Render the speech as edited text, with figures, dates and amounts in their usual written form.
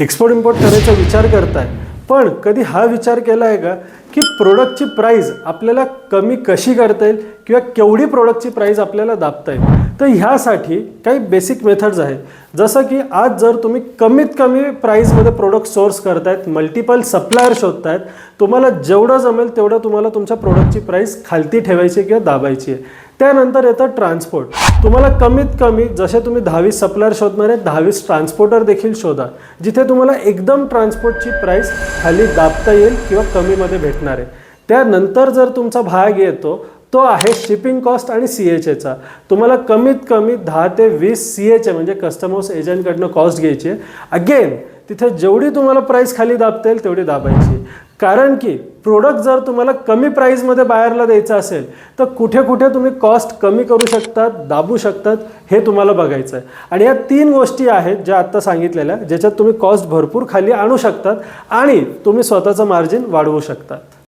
Export import करायचा विचार करताय, पण कधी हा विचार केला आहे का की प्रोडक्टची प्राइस आपल्याला कमी कशी करता येईल किंवा केवढी प्रोडक्टची प्राइस आपल्याला दाबता येईल? तर ह्यासाठी काही बेसिक मेथड्स आहेत. जसं की आज जर तुम्ही कमीत कमी प्राइसमध्ये प्रोडक्ट सोर्स करतायत, मल्टिपल सप्लायर शोधतायत, तुम्हाला जेवढं जमेल तेवढं तुम्हाला तुमच्या प्रोडक्टची प्राइस खालती ठेवायची किंवा दाबायची आहे. त्यानंतर येतं ट्रान्सपोर्ट. तुम्हाला कमीत कमी जसे तुम्ही 10-20 सप्लायर शोधणार आहेत, 10-20 ट्रान्सपोर्टर देखील शोधा, जिथे तुम्हाला एकदम ट्रान्सपोर्टची प्राइस खाली दाबता येईल किंवा कमीमध्ये भेटणार आहे. त्यानंतर जर तुमचा भाग येतो तो आहे शिपिंग कॉस्ट आणि CHAचा. तुम्हाला कमीत कमी 10 ते 20 CHA म्हणजे कस्टमर्स एजंटकडनं कॉस्ट घ्यायची आहे. अगेन तिथे जेवढी तुम्हाला प्राइस खाली दाबता येईल तेवढी दाबायची. कारण की प्रोडक्ट जर तुम्हाला कमी प्राइसमध्ये बाहेरला द्यायचं असेल तर कुठे कुठे तुम्ही कॉस्ट कमी करू शकतात, दाबू शकतात, हे तुम्हाला बघायचं आहे. आणि या 3 गोष्टी आहेत ज्या आत्ता सांगितलेल्या, ज्याच्यात तुम्ही कॉस्ट भरपूर खाली आणू शकतात आणि तुम्ही स्वतःचं मार्जिन वाढवू शकतात.